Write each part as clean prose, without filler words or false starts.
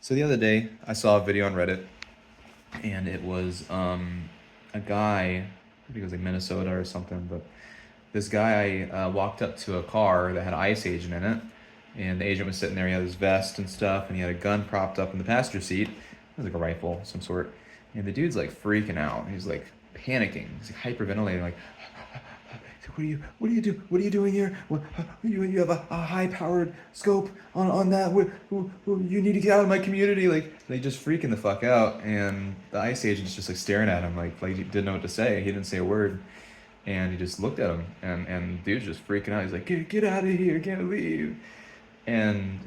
So the other day, I saw a video on Reddit, and it was a guy. I think it was like Minnesota or something. But this guy walked up to a car that had an ICE agent in it, and the agent was sitting there. He had his vest and stuff, and he had a gun propped up in the passenger seat. It was like a rifle of some sort. And the dude's like freaking out. He's like panicking. He's like hyperventilating, like, what are you doing here? You have a high powered scope on that. You need to get out of my community. Like they just freaking the fuck out, and the ICE agent's just like staring at him, like he didn't know what to say. He didn't say a word, and he just looked at him, and dude's just freaking out. He's like, get out of here, can't leave. And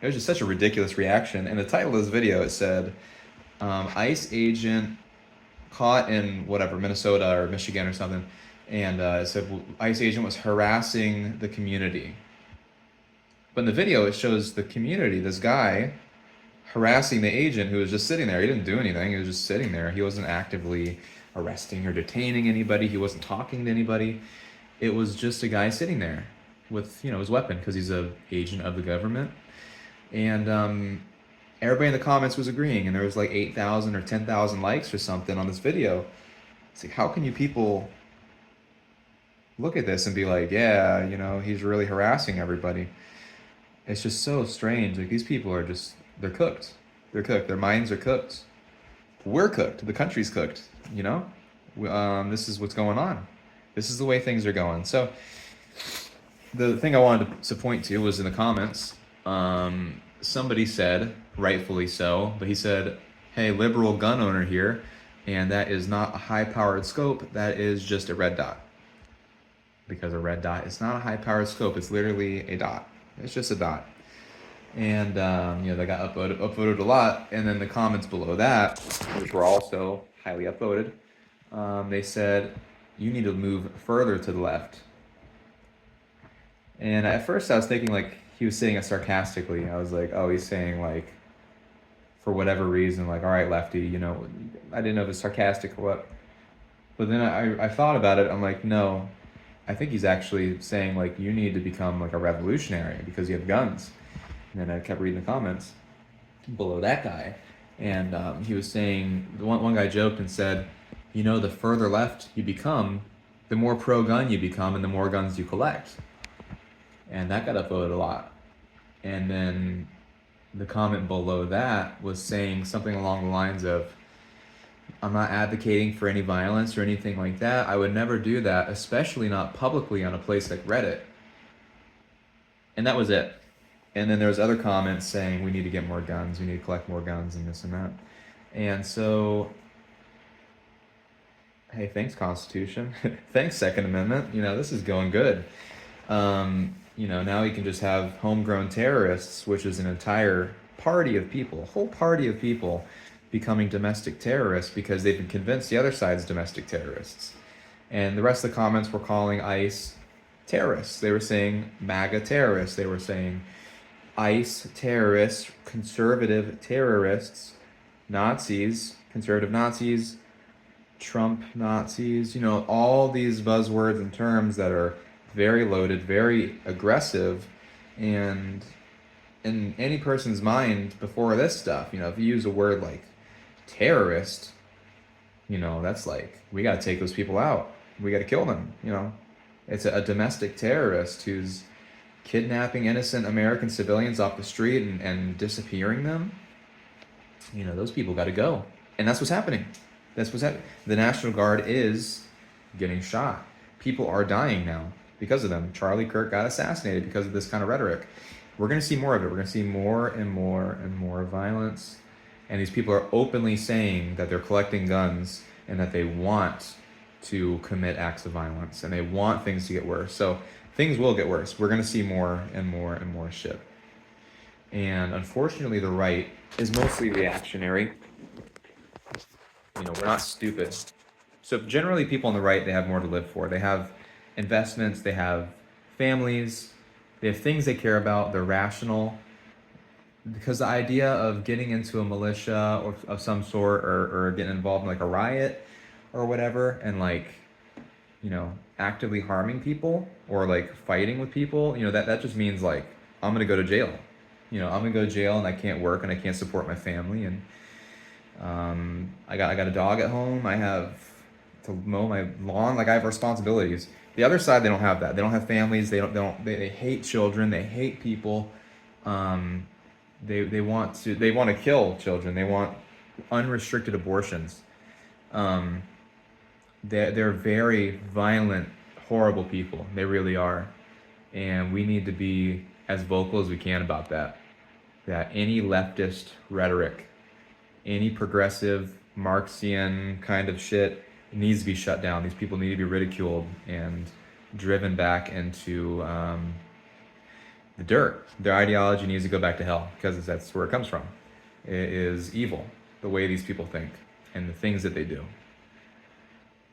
it was just such a ridiculous reaction. And the title of this video, it said, ICE agent caught in whatever, Minnesota or Michigan or something. And it said ICE agent was harassing the community. But in the video, it shows the community, this guy harassing the agent who was just sitting there. He didn't do anything. He was just sitting there. He wasn't actively arresting or detaining anybody. He wasn't talking to anybody. It was just a guy sitting there with, his weapon because he's an agent of the government. And everybody in the comments was agreeing, and there was like 8,000 or 10,000 likes or something on this video. It's like, how can you people look at this and be like, yeah, he's really harassing everybody? It's just so strange. Like, these people are just, they're cooked. They're cooked. Their minds are cooked. We're cooked. The country's cooked, This is what's going on. This is the way things are going. So the thing I wanted to point to was in the comments. Somebody said, rightfully so, but he said, hey, liberal gun owner here, and that is not a high-powered scope. That is just a red dot. Because a red dot is not a high-powered scope. It's literally a dot. It's just a dot. And, they got upvoted a lot. And then the comments below that, which were also highly upvoted, they said, you need to move further to the left. And at first I was thinking, like, he was saying it sarcastically. I was like, oh, he's saying, like, for whatever reason, like, all right, lefty, I didn't know if it was sarcastic or what. But then I thought about it. I'm like, no, I think he's actually saying, like, you need to become, like, a revolutionary because you have guns. And then I kept reading the comments below that guy. And he was saying, one guy joked and said, the further left you become, the more pro-gun you become and the more guns you collect. And that got upvoted a lot. And then the comment below that was saying something along the lines of, I'm not advocating for any violence or anything like that. I would never do that, especially not publicly on a place like Reddit. And that was it. And then there was other comments saying we need to get more guns, we need to collect more guns and this and that. And so, hey, thanks Constitution. Thanks Second Amendment. This is going good. Now you can just have homegrown terrorists, which is an entire party of people, a whole party of people becoming domestic terrorists because they've been convinced the other side's domestic terrorists. And the rest of the comments were calling ICE terrorists. They were saying MAGA terrorists. They were saying ICE terrorists, conservative terrorists, Nazis, conservative Nazis, Trump Nazis, all these buzzwords and terms that are very loaded, very aggressive, and in any person's mind before this stuff, if you use a word like terrorist, that's like, we got to take those people out. We got to kill them, It's a domestic terrorist who's kidnapping innocent American civilians off the street and disappearing them. Those people got to go. And that's what's happening. That's what's happening. The National Guard is getting shot. People are dying now because of them. Charlie Kirk got assassinated because of this kind of rhetoric. We're going to see more of it. We're going to see more and more and more violence. And these people are openly saying that they're collecting guns and that they want to commit acts of violence and they want things to get worse. So things will get worse. We're going to see more and more and more shit. And unfortunately, the right is mostly reactionary. We're not stupid. So generally, people on the right, they have more to live for. They have investments, they have families, they have things they care about, they're rational. Because the idea of getting into a militia or of some sort or getting involved in like a riot or whatever and like, actively harming people or like fighting with people, that just means like, I'm going to go to jail. I'm gonna go to jail and I can't work and I can't support my family, and I got a dog at home. I have to mow my lawn. Like, I have responsibilities. The other side, they don't have that. They don't have families. They hate children. They hate people. Um, they want to kill children. They want unrestricted abortions. Um, they're very violent, horrible people. They really are, and we need to be as vocal as we can about that. That any leftist rhetoric, any progressive Marxian kind of shit needs to be shut down. These people need to be ridiculed and driven back into the dirt. Their ideology needs to go back to hell, because that's where it comes from. It is evil, the way these people think and the things that they do.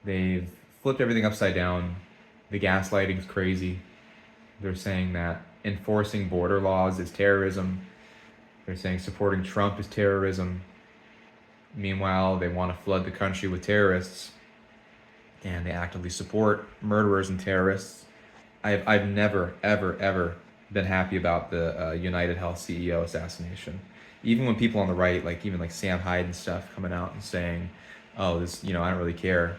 They've flipped everything upside down. The gaslighting's crazy. They're saying that enforcing border laws is terrorism. They're saying supporting Trump is terrorism. Meanwhile, they want to flood the country with terrorists, and they actively support murderers and terrorists. I've never, ever, ever been happy about the United Health CEO assassination. Even when people on the right, like even like Sam Hyde and stuff, coming out and saying, "Oh, this, I don't really care,"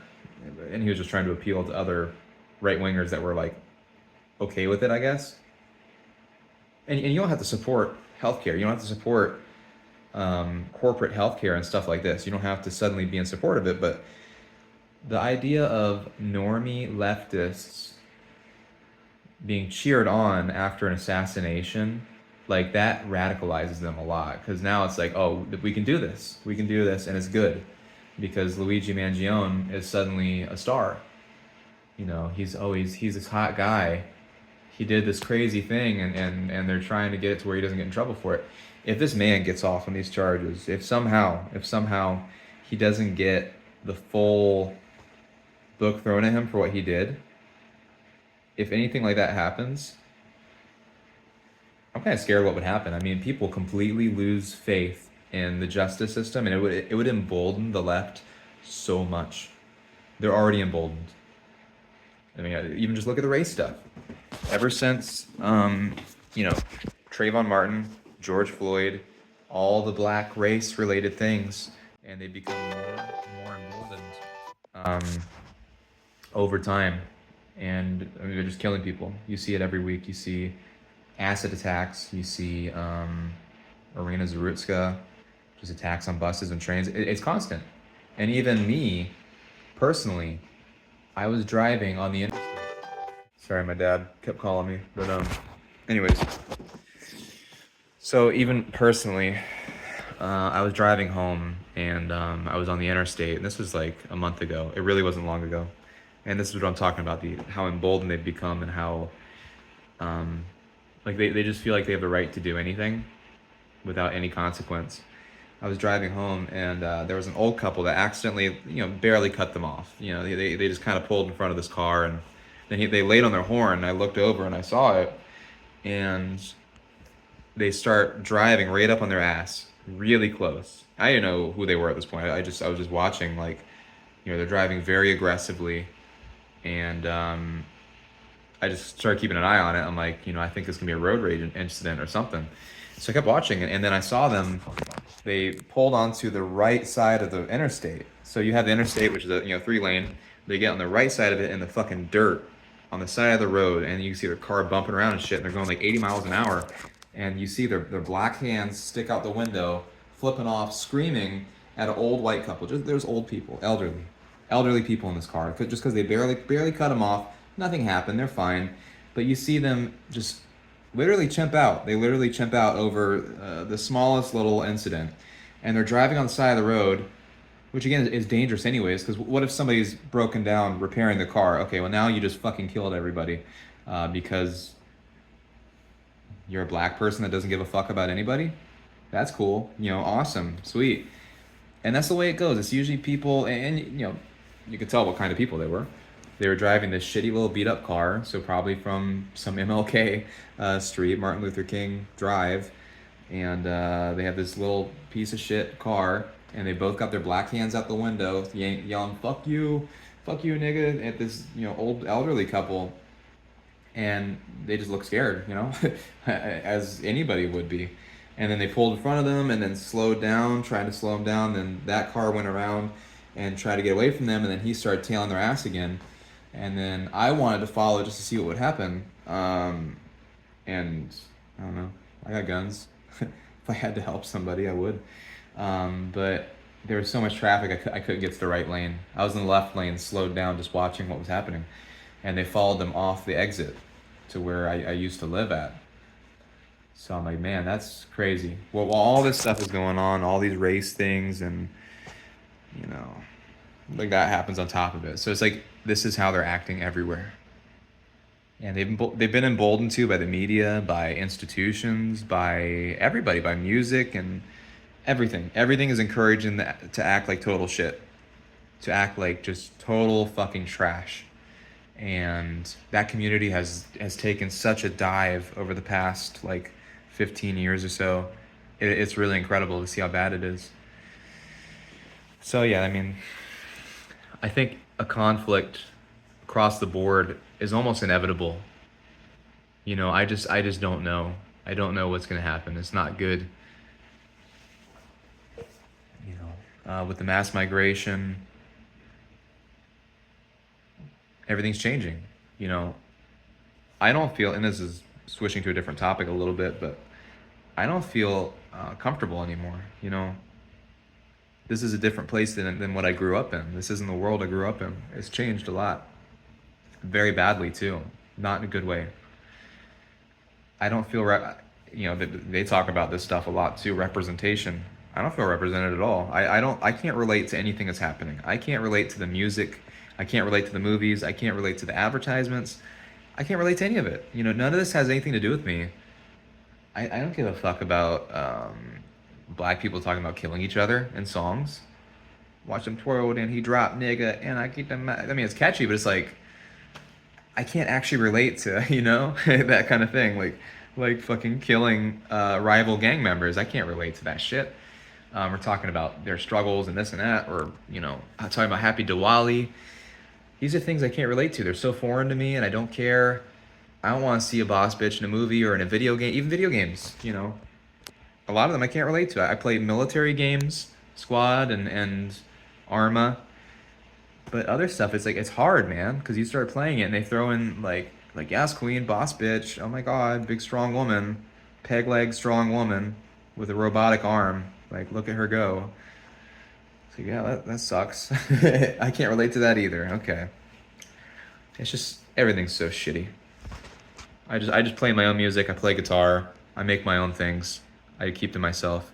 and he was just trying to appeal to other right wingers that were like okay with it, I guess. And you don't have to support healthcare. You don't have to support corporate healthcare and stuff like this. You don't have to suddenly be in support of it. But the idea of normie leftists being cheered on after an assassination, like, that radicalizes them a lot, because now it's like, oh, we can do this, and it's good because Luigi Mangione is suddenly a star. He's this hot guy. He did this crazy thing, and they're trying to get it to where he doesn't get in trouble for it. If this man gets off on these charges, if somehow he doesn't get the full book thrown at him for what he did, if anything like that happens, I'm kind of scared what would happen. I mean, people completely lose faith in the justice system, and it would embolden the left so much. They're already emboldened. I mean, even just look at the race stuff. Ever since, Trayvon Martin, George Floyd, all the black race-related things, and they become more emboldened over time. And I mean, they're just killing people. You see it every week. You see acid attacks. You see Irina Zarutska, just attacks on buses and trains. It's constant. And even me, personally, I was driving on the interstate. Sorry, my dad kept calling me. But anyways. So even personally, I was driving home, and I was on the interstate, and this was like a month ago. It really wasn't long ago. And this is what I'm talking about, how emboldened they've become, and how like they just feel like they have the right to do anything without any consequence. I was driving home, and there was an old couple that accidentally, barely cut them off. They just kind of pulled in front of this car, and then they laid on their horn, and I looked over and I saw it, and they start driving right up on their ass, really close. I didn't know who they were at this point. I was just watching, like, they're driving very aggressively, and I just started keeping an eye on it. I'm like, I think this can be a road rage incident or something. So I kept watching it, and then I saw them. They pulled onto the right side of the interstate. So you have the interstate, which is a 3-lane. They get on the right side of it in the fucking dirt on the side of the road, and you can see their car bumping around and shit. And they're going like 80 miles an hour, and you see their black hands stick out the window, flipping off, screaming at an old white couple. There's old people, elderly people in this car. Just because they barely cut them off, nothing happened. They're fine, but you see them just literally chimp out. They literally chimp out over the smallest little incident, and they're driving on the side of the road, which again is dangerous anyways, because what if somebody's broken down repairing the car? Okay, well, now you just fucking killed everybody because you're a black person that doesn't give a fuck about anybody. That's cool. Awesome, sweet. And that's the way it goes. It's usually people, and you could tell what kind of people they were. They were driving this shitty little beat up car, so probably from some MLK street, Martin Luther King Drive, and they have this little piece of shit car, and they both got their black hands out the window, yelling fuck you, nigga," at this old elderly couple, and they just look scared, as anybody would be. and then they pulled in front of them and then slowed down, trying to slow him down. Then that car went around and tried to get away from them, and then he started tailing their ass again. And then I wanted to follow just to see what would happen. And I don't know, I got guns. If I had to help somebody, I would. But there was so much traffic, I couldn't get to the right lane. I was in the left lane, slowed down, just watching what was happening. And they followed them off the exit to where I used to live at. So I'm like, man, that's crazy. Well, while all this stuff is going on, all these race things, and you know, like that happens on top of it. So it's like this is how they're acting everywhere, and they've been emboldened too by the media, by institutions, by everybody, by music and everything. Everything is encouraging to act like total shit, to act like just total fucking trash. And that community has taken such a dive over the past like 15 years or so. It's really incredible to see how bad it is. So yeah, I mean, I think a conflict across the board is almost inevitable. You know, I just don't know. I don't know what's gonna happen. It's not good. You know, with the mass migration, everything's changing. You know, I don't feel, and this is switching to a different topic a little bit, but I don't feel comfortable anymore. You know, this is a different place than what I grew up in. This isn't the world I grew up in. It's changed a lot, very badly too, not in a good way. I don't feel, you know, they talk about this stuff a lot too, representation. I don't feel represented at all. I can't relate to anything that's happening. I can't relate to the music. I can't relate to the movies. I can't relate to the advertisements. I can't relate to any of it. You know, none of this has anything to do with me. I don't give a fuck about black people talking about killing each other in songs. Watch them twirled and he dropped nigga and I keep them. I mean, it's catchy, but it's like I can't actually relate to, you know, that kind of thing. Like fucking killing rival gang members. I can't relate to that shit. We're talking about their struggles and this and that, or you know, talking about Happy Diwali. These are things I can't relate to. They're so foreign to me, and I don't care. I don't want to see a boss bitch in a movie or in a video game, even video games. You know, a lot of them I can't relate to. I play military games, Squad and Arma, but other stuff, it's like it's hard, man, because you start playing it and they throw in like yes, queen, boss bitch. Oh my god, big strong woman, peg leg strong woman with a robotic arm. Like look at her go. So yeah, that sucks. I can't relate to that either. Okay. It's just everything's so shitty. I just play my own music. I play guitar. I make my own things. I keep to myself.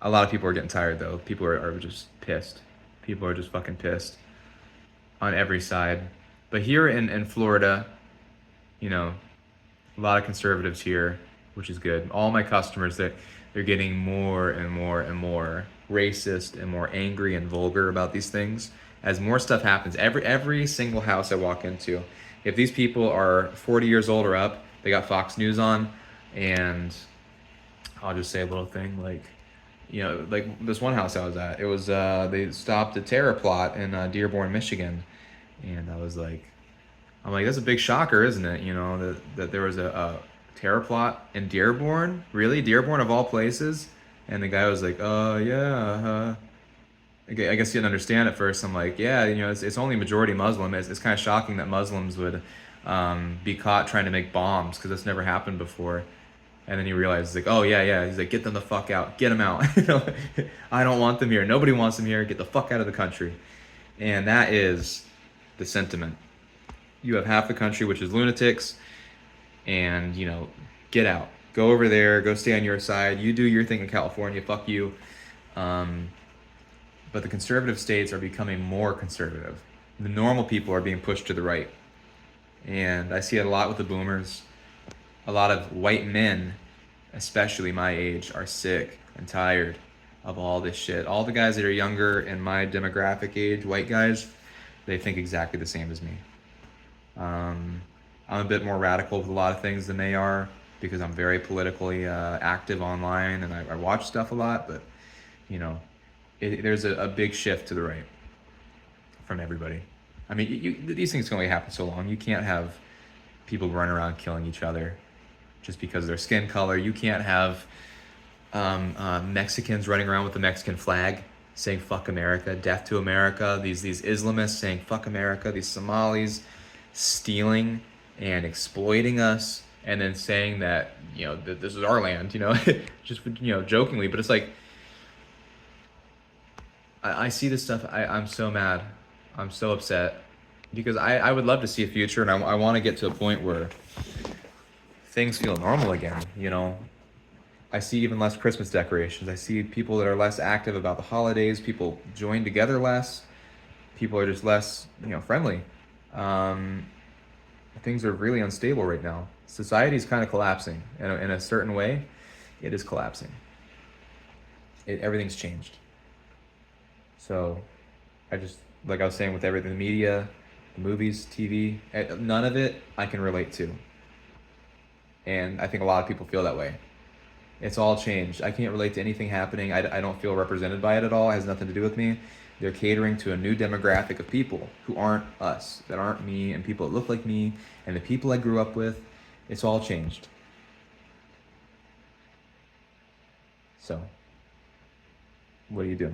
A lot of people are getting tired though. People are just pissed. People are just fucking pissed on every side. But here in Florida, you know, a lot of conservatives here, which is good. All my customers, they're getting more and more and more racist and more angry and vulgar about these things as more stuff happens. Every single house I walk into, if these people are 40 years old or up, they got Fox News on, and I'll just say a little thing like, you know, like this one house I was at, it was they stopped a terror plot in Dearborn, Michigan, and I'm like, that's a big shocker, isn't it? You know, that there was a terror plot in Dearborn, really, Dearborn of all places. And the guy was like, yeah, I guess he didn't understand at first. I'm like, yeah, you know, it's only majority Muslim. It's kind of shocking that Muslims would be caught trying to make bombs because that's never happened before. And then he realizes, like, oh, yeah. He's like, get them the fuck out. Get them out. You know, I don't want them here. Nobody wants them here. Get the fuck out of the country. And that is the sentiment. You have half the country, which is lunatics, and, you know, get out. Go over there. Go stay on your side. You do your thing in California. Fuck you. But the conservative states are becoming more conservative. The normal people are being pushed to the right. And I see it a lot with the boomers. A lot of white men, especially my age, are sick and tired of all this shit. All the guys that are younger in my demographic age, white guys, they think exactly the same as me. I'm a bit more radical with a lot of things than they are because I'm very politically active online and I watch stuff a lot, but you know, there's a big shift to the right from everybody. I mean, these things can only happen so long. You can't have people run around killing each other just because of their skin color. You can't have Mexicans running around with the Mexican flag saying "fuck America," "death to America." These Islamists saying "fuck America." These Somalis stealing and exploiting us, and then saying that this is our land. Just jokingly, but it's like I see this stuff. I'm so mad. I'm so upset because I would love to see a future, and I want to get to a point where things feel normal again. I see even less Christmas decorations. I see people that are less active about the holidays. People join together less. People are just less, friendly. Things are really unstable right now. Society is kind of collapsing in a certain way. It is collapsing. Everything's changed. So, like I was saying with everything, the media, the movies, TV, none of it I can relate to. And I think a lot of people feel that way. It's all changed. I can't relate to anything happening. I don't feel represented by it at all. It has nothing to do with me. They're catering to a new demographic of people who aren't us, that aren't me, and people that look like me, and the people I grew up with. It's all changed. So, what do you do?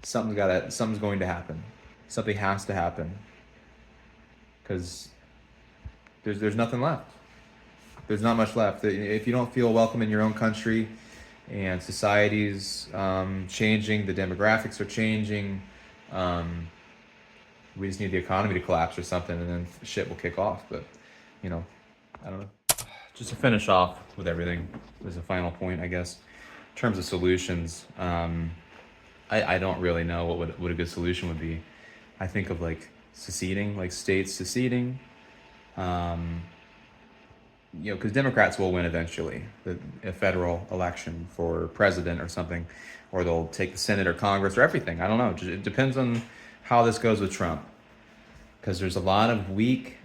Something's going to happen. Something has to happen. Because there's nothing left. There's not much left. If you don't feel welcome in your own country, and society's changing, the demographics are changing, we just need the economy to collapse or something, and then shit will kick off. But, I don't know. Just to finish off with everything, as a final point, I guess, in terms of solutions, I don't really know what a good solution would be. I think of like seceding, like states seceding. Because Democrats will win eventually, a federal election for president or something, or they'll take the Senate or Congress or everything. I don't know. It depends on how this goes with Trump. Because there's a lot of weak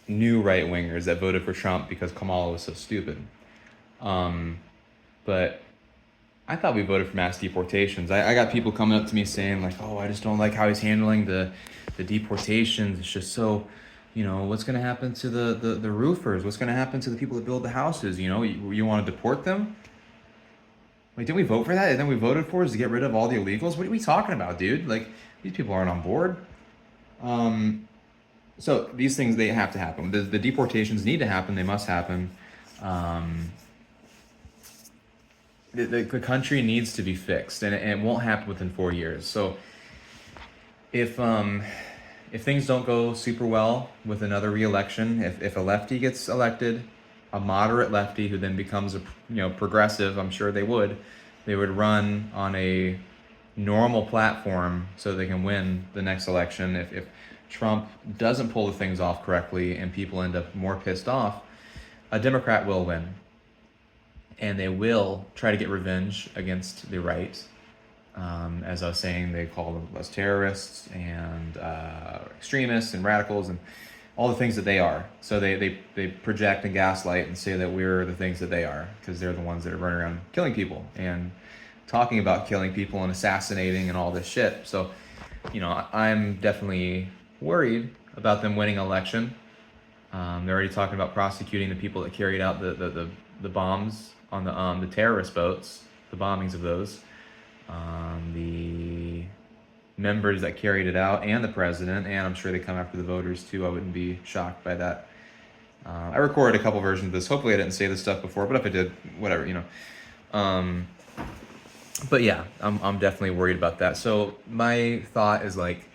new right-wingers that voted for Trump because Kamala was so stupid. But I thought we voted for mass deportations. I got people coming up to me saying like, oh, I just don't like how he's handling the deportations. It's just so... what's going to happen to the roofers? What's going to happen to the people that build the houses? You want to deport them? Like, didn't we vote for that? And then we voted for is to get rid of all the illegals? What are we talking about, dude? Like, these people aren't on board. So these things, they have to happen. The deportations need to happen. They must happen. The country needs to be fixed, and it won't happen within 4 years. So if things don't go super well with another re-election, if a lefty gets elected, a moderate lefty who then becomes a progressive, I'm sure they would run on a normal platform so they can win the next election. If Trump doesn't pull the things off correctly and people end up more pissed off, a Democrat will win. And they will try to get revenge against the right. As I was saying, they call them us terrorists and extremists and radicals and all the things that they are. So they project and gaslight and say that we're the things that they are, because they're the ones that are running around killing people and talking about killing people and assassinating and all this shit. So, I'm definitely worried about them winning an election. They're already talking about prosecuting the people that carried out the bombs on the terrorist boats, the bombings of those. The members that carried it out, and the president, and I'm sure they come after the voters too. I wouldn't be shocked by that. I recorded a couple versions of this. Hopefully I didn't say this stuff before, but if I did, whatever, But yeah, I'm definitely worried about that. So my thought is like,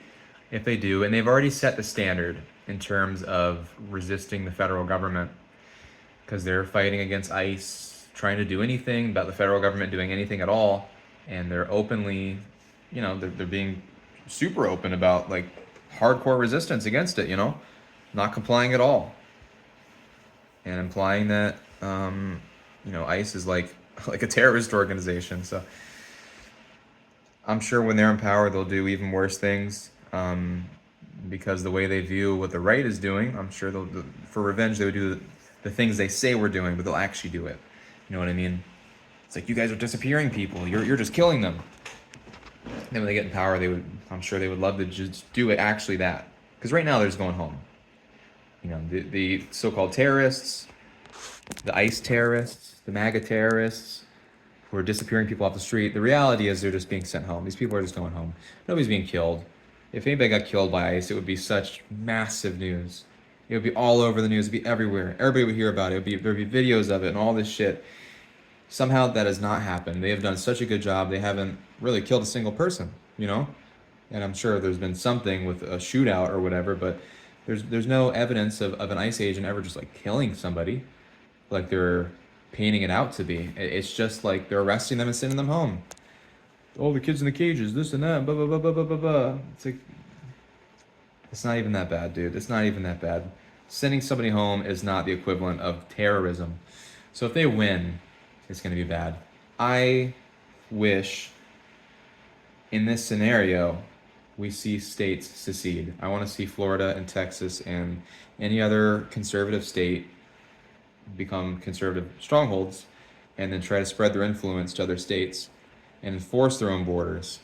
if they do, and they've already set the standard in terms of resisting the federal government, because they're fighting against ICE, trying to do anything about the federal government doing anything at all. And they're openly, they're being super open about like hardcore resistance against it, not complying at all. And implying that, ICE is like a terrorist organization. So I'm sure when they're in power, they'll do even worse things. Because the way they view what the right is doing, I'm sure for revenge, they would do the things they say we're doing, but they'll actually do it. You know what I mean? It's like, you guys are disappearing people. You're just killing them. Then when they get in power, I'm sure they would love to just do it, actually that. Because right now they're just going home. the so-called terrorists, the ICE terrorists, the MAGA terrorists who are disappearing people off the street. The reality is they're just being sent home. These people are just going home. Nobody's being killed. If anybody got killed by ICE, it would be such massive news. It would be all over the news. It'd be everywhere. Everybody would hear about it. There'd be videos of it and all this shit. Somehow that has not happened. They have done such a good job. They haven't really killed a single person, And I'm sure there's been something with a shootout or whatever, but there's no evidence of an ICE agent ever just like killing somebody like they're painting it out to be. It's just like they're arresting them and sending them home. Oh, the kids in the cages, this and that, blah, blah, blah, blah, blah, blah, blah. It's like, it's not even that bad, dude. It's not even that bad. Sending somebody home is not the equivalent of terrorism. So if they win, it's going to be bad. I wish in this scenario we see states secede. I want to see Florida and Texas and any other conservative state become conservative strongholds and then try to spread their influence to other states and enforce their own borders.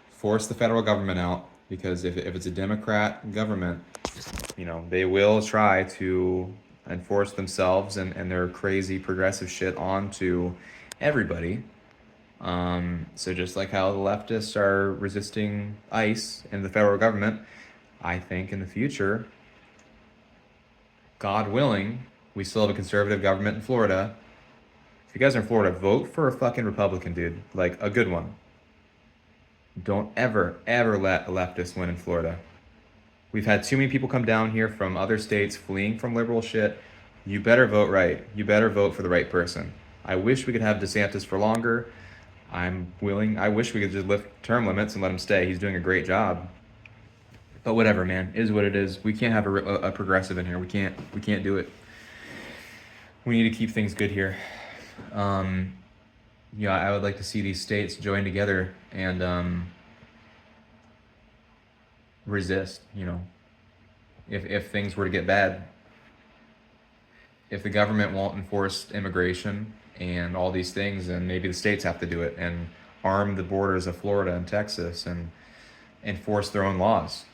Force the federal government out, because if it's a Democrat government, they will try to enforce themselves and their crazy progressive shit onto everybody. So just like how the leftists are resisting ICE and the federal government, I think in the future, God willing, we still have a conservative government in Florida. If you guys are in Florida, vote for a fucking Republican, dude. Like a good one. Don't ever let a leftist win in Florida. We've had too many people come down here from other states fleeing from liberal shit. You better vote right. You better vote for the right person. I wish we could have DeSantis for longer. I wish we could just lift term limits and let him stay. He's doing a great job. But whatever, man. It is what it is. We can't have a progressive in here. We can't do it. We need to keep things good here. I would like to see these states join together and resist, if things were to get bad. If the government won't enforce immigration and all these things, then maybe the states have to do it and arm the borders of Florida and Texas and enforce their own laws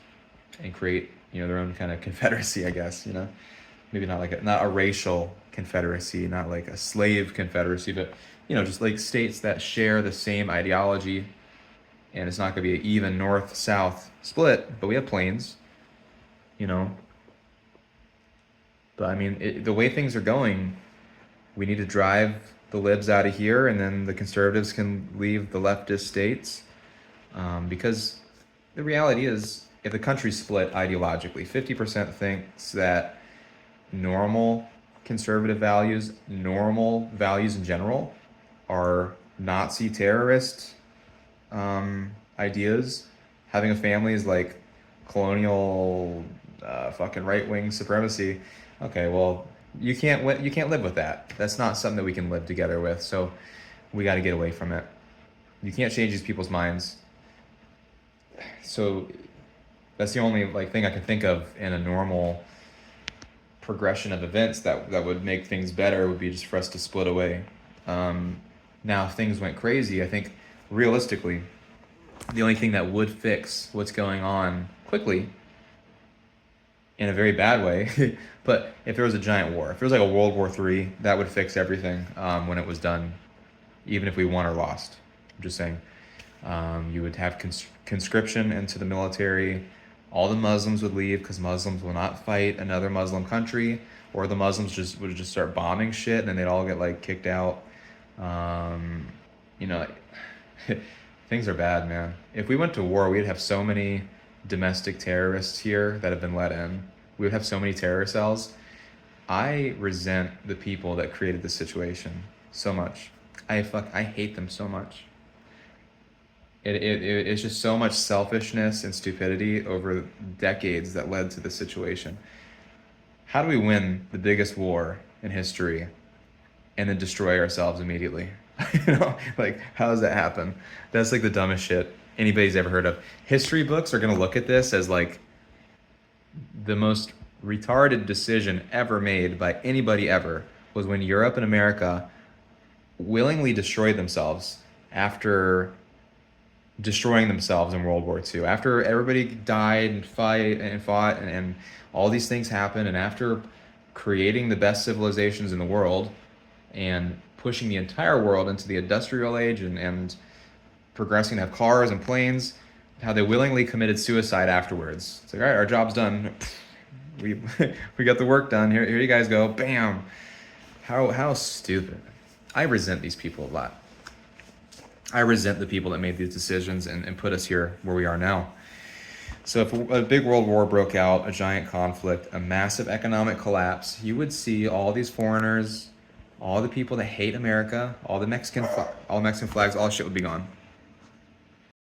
and create, their own kind of confederacy, I guess, Maybe not a racial confederacy, not like a slave confederacy, but, just like states that share the same ideology, and it's not going to be an even north-south split, but we have plains, But I mean, the way things are going, we need to drive the libs out of here, and then the conservatives can leave the leftist states. Because the reality is, if the country's split ideologically, 50% thinks that normal conservative values, normal values in general, are Nazi terrorist ideas. Having a family is like colonial fucking right-wing supremacy. Okay, well, you can't live with that. That's not something that we can live together with. So we got to get away from it. You can't change these people's minds. So that's the only thing I can think of in a normal progression of events that would make things better, would be just for us to split away. Now, if things went crazy, I think realistically, the only thing that would fix what's going on quickly, in a very bad way, but if there was a giant war, if there was like a World War III, that would fix everything when it was done, even if we won or lost. I'm just saying. You would have conscription into the military. All the Muslims would leave because Muslims will not fight another Muslim country, or the Muslims would just start bombing shit, and then they'd all get kicked out. Things are bad, man. If we went to war, we'd have so many domestic terrorists here that have been let in. We would have so many terror cells. I resent the people that created this situation so much. I hate them so much. It's just so much selfishness and stupidity over decades that led to this situation. How do we win the biggest war in history and then destroy ourselves immediately? How does that happen? That's the dumbest shit anybody's ever heard of. History books are gonna look at this as the most retarded decision ever made by anybody ever, was when Europe and America willingly destroyed themselves after destroying themselves in World War II. After everybody died and fought and all these things happened, and after creating the best civilizations in the world and pushing the entire world into the industrial age and progressing to have cars and planes, how they willingly committed suicide afterwards. It's like, all right, our job's done. We we got the work done. Here you guys go. Bam. How stupid. I resent these people a lot. I resent the people that made these decisions and put us here where we are now. So if a big world war broke out, a giant conflict, a massive economic collapse, you would see all these foreigners, all the people that hate America, all Mexican flags, all shit would be gone.